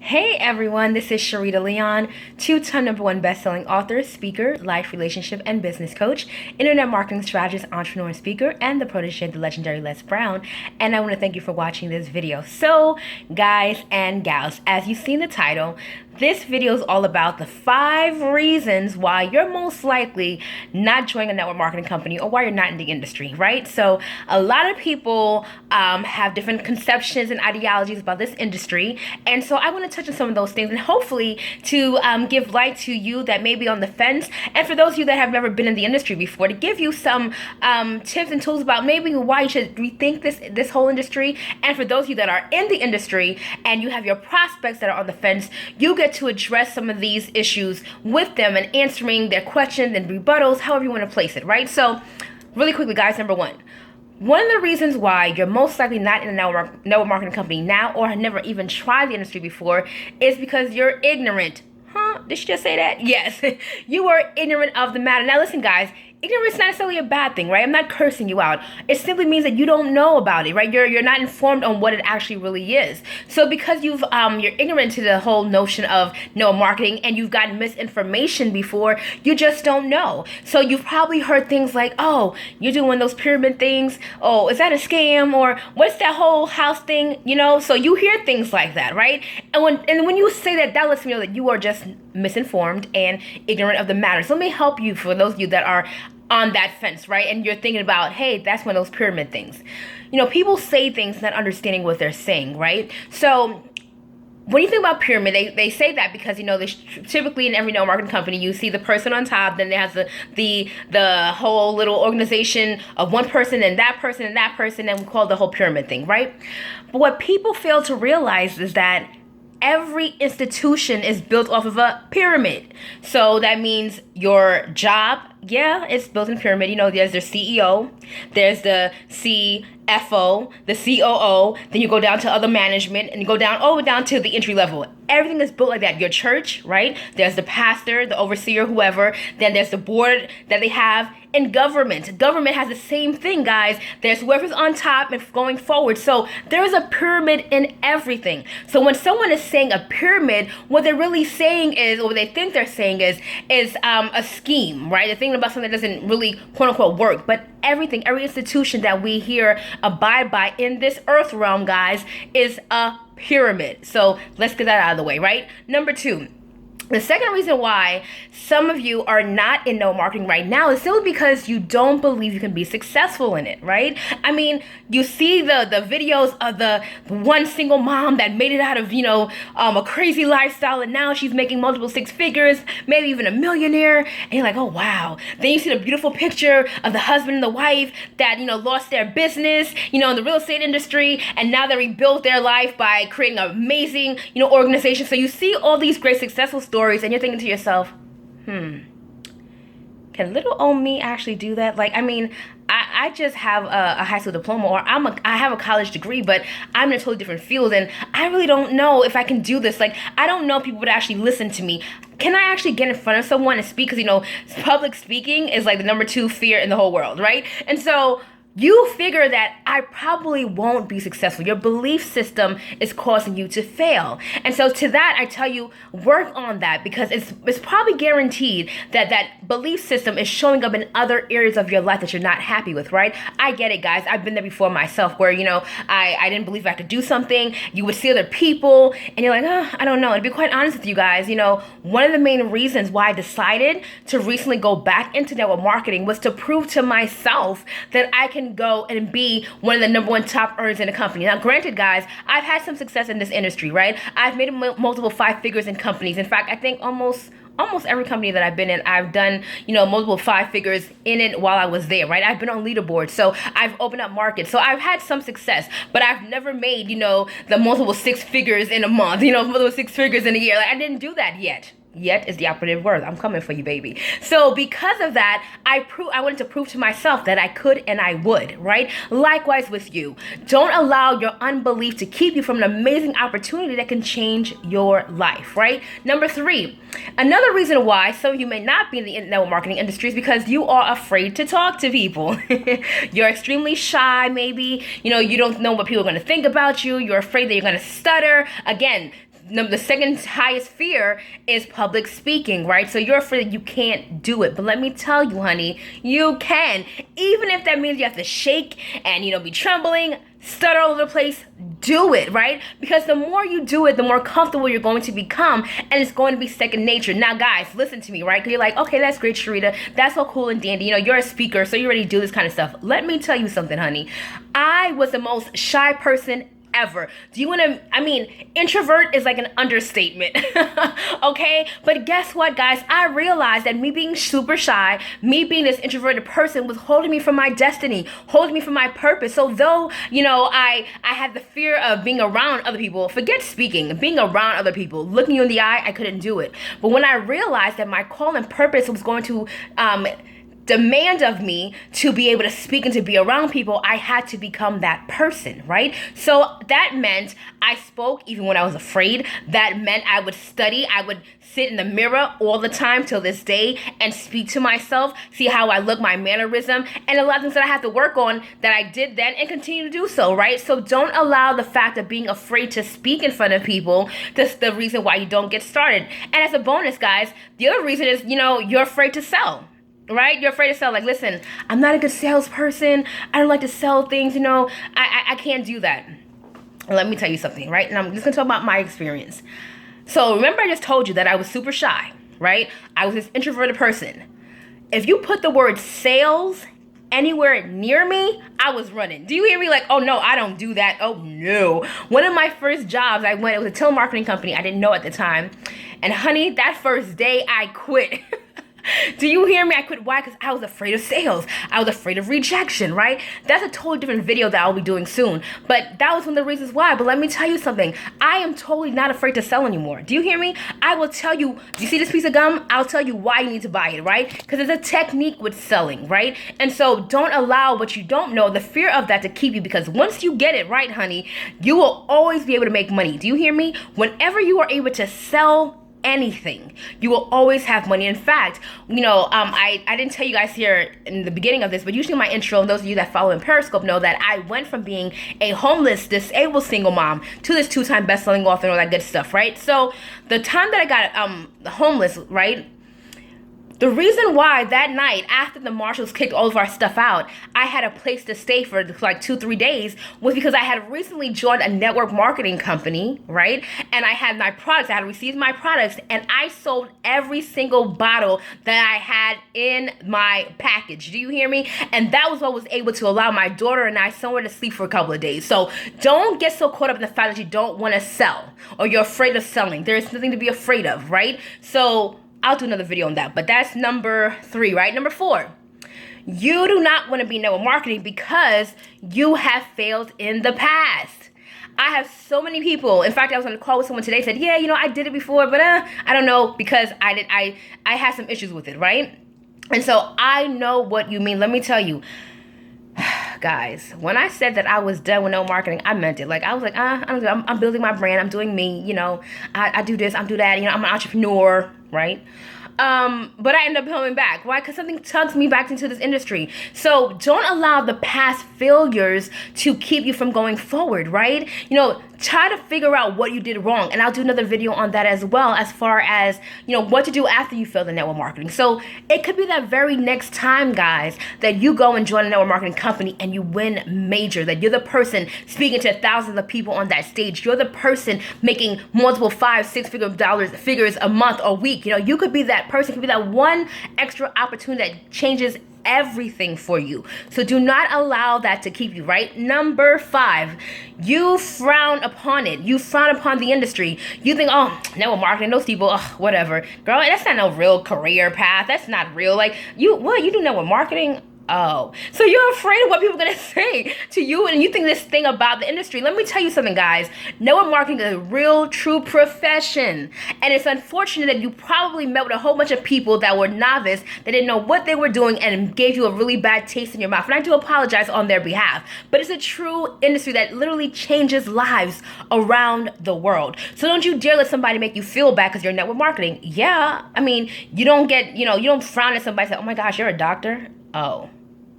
Hey everyone, this is Sharita Leon, two-time number one best-selling author, speaker, life, relationship, and business coach, internet marketing strategist, entrepreneur, and speaker, and the protege of the legendary Les Brown. And I want to thank you for watching this video. So, guys and gals, as you see in the title, this video is all about the 5 reasons why you're most likely not joining a network marketing company or why you're not in the industry, right? So a lot of people have different conceptions and ideologies about this industry. And so I want to touch on some of those things and hopefully to give light to you that may be on the fence. And for those of you that have never been in the industry before, to give you some tips and tools about maybe why you should rethink this whole industry. And for those of you that are in the industry and you have your prospects that are on the fence, you get to address some of these issues with them and answering their questions and rebuttals, however you want to place it, right? So really quickly, guys, number one of the reasons why you're most likely not in a network marketing company now or have never even tried the industry before is because you're ignorant. Huh? Did she just say that? Yes. You are ignorant of the matter. Now listen, guys, ignorance is not necessarily a bad thing, right? I'm not cursing you out. It simply means that you don't know about it, right? You're not informed on what it actually really is. So because you're ignorant to the whole notion of marketing and you've gotten misinformation before, you just don't know. So you've probably heard things like, oh, you're doing those pyramid things. Oh, is that a scam? Or what's that whole house thing? So you hear things like that, right? And when you say that, that lets me know that you are just misinformed and ignorant of the matter. So let me help you for those of you that are on that fence, right? And you're thinking about, hey, that's one of those pyramid things. People say things not understanding what they're saying, right? So when you think about pyramid, they say that because, typically in every network marketing company, you see the person on top, then there's the whole little organization of one person and that person and that person, and we call the whole pyramid thing, right? But what people fail to realize is that every institution is built off of a pyramid. So that means your job, it's built in a pyramid. There's the CEO, there's the CFO, the COO, then you go down to other management, and you go down to the entry level. Everything is built like that. Your church, right? There's the pastor, the overseer, whoever. Then there's the board that they have. And government has the same thing, guys. There's whoever's on top and going forward. So there's a pyramid in everything. So when someone is saying a pyramid, what they're really saying is, or what they think they're saying is a scheme, right? They're thinking about something that doesn't really, quote unquote, work. But every institution that we here abide by in this earth realm, guys, is a pyramid. So let's get that out of the way, right? Number 2. The second reason why some of you are not in no marketing right now is simply because you don't believe you can be successful in it, right? I mean, you see the videos of the one single mom that made it out of, a crazy lifestyle, and now she's making multiple 6 figures, maybe even a millionaire, and you're like, oh, wow. Then you see the beautiful picture of the husband and the wife that, lost their business, in the real estate industry, and now they rebuilt their life by creating an amazing, organization. So you see all these great successful stories, and you're thinking to yourself, can little old me actually do that? Like, I mean, I just have a high school diploma, or I have a college degree, but I'm in a totally different field, and I really don't know if I can do this. Like, I don't know if people would actually listen to me. Can I actually get in front of someone and speak? Because, public speaking is like the number 2 fear in the whole world, right? And so you figure that I probably won't be successful. Your belief system is causing you to fail. And so to that, I tell you, work on that, because it's probably guaranteed that belief system is showing up in other areas of your life that you're not happy with, right? I get it, guys. I've been there before myself where, I didn't believe I could do something. You would see other people and you're like, I don't know. And to be quite honest with you guys, one of the main reasons why I decided to recently go back into network marketing was to prove to myself that I can go and be one of the number 1 top earners in the company. Now, granted, guys, I've had some success in this industry, right? I've made multiple 5 figures in companies. In fact, I think almost every company that I've been in, I've done, multiple 5 figures in it while I was there, right? I've been on leaderboards, so I've opened up markets. So I've had some success, but I've never made, the multiple 6 figures in a month, multiple 6 figures in a year. Like, I didn't do that yet. Yet is the operative word. I'm coming for you, baby. So because of that, I wanted to prove to myself that I could and I would, right? Likewise with you. Don't allow your unbelief to keep you from an amazing opportunity that can change your life, right? Number 3, another reason why some of you may not be in the network marketing industry is because you are afraid to talk to people. You're extremely shy, maybe. You don't know what people are going to think about you. You're afraid that you're going to stutter. Again, the second highest fear is public speaking, right? So you're afraid that you can't do it. But let me tell you, honey, you can. Even if that means you have to shake and, be trembling, stutter all over the place, do it, right? Because the more you do it, the more comfortable you're going to become, and it's going to be second nature. Now, guys, listen to me, right? Because you're like, okay, that's great, Sharita. That's all cool and dandy. You're a speaker, so you already do this kind of stuff. Let me tell you something, honey. I was the most shy person ever. Do you want to, introvert is like an understatement. Okay? But guess what, guys? I realized that me being super shy, me being this introverted person was holding me from my destiny, holding me from my purpose. So though, I had the fear of being around other people, forget speaking, being around other people, looking you in the eye, I couldn't do it. But when I realized that my call and purpose was going to, demand of me to be able to speak and to be around people, I had to become that person, right? So that meant I spoke even when I was afraid. That meant I would study. I would sit in the mirror all the time till this day and speak to myself, see how I look, my mannerism, and a lot of things that I had to work on that I did then and continue to do so, right? So don't allow the fact of being afraid to speak in front of people that's the reason why you don't get started. And as a bonus, guys, the other reason is, you're afraid to sell. Right? You're afraid to sell. Like, listen, I'm not a good salesperson. I don't like to sell things. I can't do that. Let me tell you something, right? And I'm just going to talk about my experience. So remember I just told you that I was super shy, right? I was this introverted person. If you put the word sales anywhere near me, I was running. Do you hear me? Like, oh no, I don't do that. Oh no. One of my first jobs it was a telemarketing company. I didn't know at the time. And honey, that first day I quit. Do you hear me? I quit. Why? Because I was afraid of sales. I was afraid of rejection, right? That's a totally different video that I'll be doing soon. But that was one of the reasons why. But let me tell you something. I am totally not afraid to sell anymore. Do you hear me? I will tell you, do you see this piece of gum? I'll tell you why you need to buy it, right? Because it's a technique with selling, right? And so don't allow what you don't know, the fear of that, to keep you. Because once you get it right, honey, you will always be able to make money. Do you hear me? Whenever you are able to sell anything, you will always have money. In fact, I didn't tell you guys here in the beginning of this, but usually in my intro, and those of you that follow in Periscope know that I went from being a homeless, disabled single mom to this 2-time best-selling author and all that good stuff, right? So the time that I got homeless, right? The reason why that night, after the marshals kicked all of our stuff out, I had a place to stay for like 2-3 days was because I had recently joined a network marketing company, right? And I had my products, I had received my products, and I sold every single bottle that I had in my package. Do you hear me? And that was what was able to allow my daughter and I somewhere to sleep for a couple of days. So don't get so caught up in the fact that you don't want to sell or you're afraid of selling. There's nothing to be afraid of, right? So I'll do another video on that, but that's number 3, right? Number 4, you do not want to be in network marketing because you have failed in the past. I have so many people. In fact, I was on a call with someone today, said, yeah, I did it before, but I don't know, because I had some issues with it, right? And so I know what you mean. Let me tell you, guys, when I said that I was done with no marketing, I meant it. Like, I was like, I'm building my brand. I'm doing me, I do this, I do that. I'm an entrepreneur, right? But I ended up coming back. Why? Because something tugs me back into this industry. So don't allow the past failures to keep you from going forward, right? Try to figure out what you did wrong. And I'll do another video on that as well, as far as, what to do after you fail the network marketing. So it could be that very next time, guys, that you go and join a network marketing company and you win major, that you're the person speaking to thousands of people on that stage. You're the person making multiple 5-6 figures a month or week. You could be that person, could be that one extra opportunity that changes everything for you. So do not allow that to keep you, right? Number 5, you frown upon it. You frown upon the industry. You think, oh, network marketing, those people, whatever. Girl, that's not no real career path. That's not real. Like, you do network marketing? Oh, so you're afraid of what people are going to say to you, and you think this thing about the industry. Let me tell you something, guys. Network marketing is a real, true profession, and it's unfortunate that you probably met with a whole bunch of people that were novice, that didn't know what they were doing, and gave you a really bad taste in your mouth, and I do apologize on their behalf, but it's a true industry that literally changes lives around the world. So don't you dare let somebody make you feel bad because you're network marketing. Yeah, you don't frown at somebody and say, oh my gosh, you're a doctor? Oh.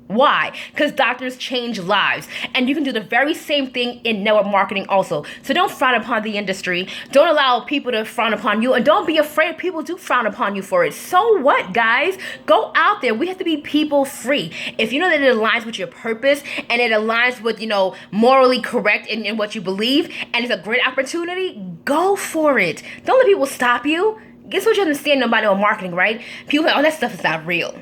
Why? Because doctors change lives. And you can do the very same thing in network marketing also. So don't frown upon the industry. Don't allow people to frown upon you. And don't be afraid people do frown upon you for it. So what, guys? Go out there. We have to be people free. If you know that it aligns with your purpose and it aligns with, morally correct in what you believe, and it's a great opportunity, go for it. Don't let people stop you. Guess what you understand about network marketing, right? People say, oh, that stuff is not real.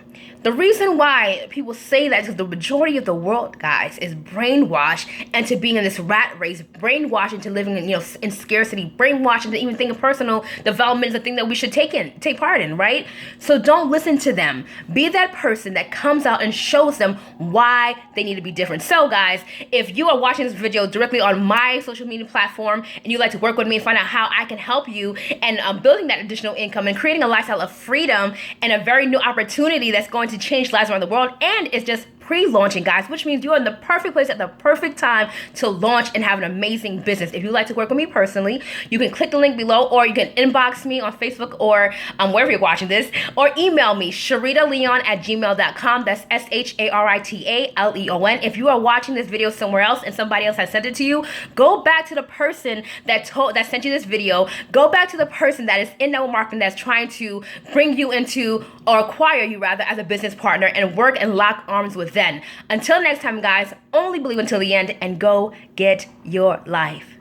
The reason why people say that is because the majority of the world, guys, is brainwashed into being in this rat race, brainwashed into living in scarcity, brainwashed into even thinking personal development is a thing that we should take part in, right? So don't listen to them. Be that person that comes out and shows them why they need to be different. So, guys, if you are watching this video directly on my social media platform and you'd like to work with me and find out how I can help you and building that additional income and creating a lifestyle of freedom and a very new opportunity that's going to change lives around the world, and it's just pre-launching, guys, which means you're in the perfect place at the perfect time to launch and have an amazing business. If you'd like to work with me personally, you can click the link below, or you can inbox me on Facebook or wherever you're watching this, or email me, sharitaleon@gmail.com. That's SHARITALEON. If you are watching this video somewhere else and somebody else has sent it to you, go back to the person that sent you this video. Go back to the person that is in network marketing that's trying to bring you into, or acquire you rather, as a business partner, and work and lock arms with then. Until next time, guys, only believe until the end and go get your life.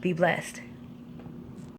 Be blessed.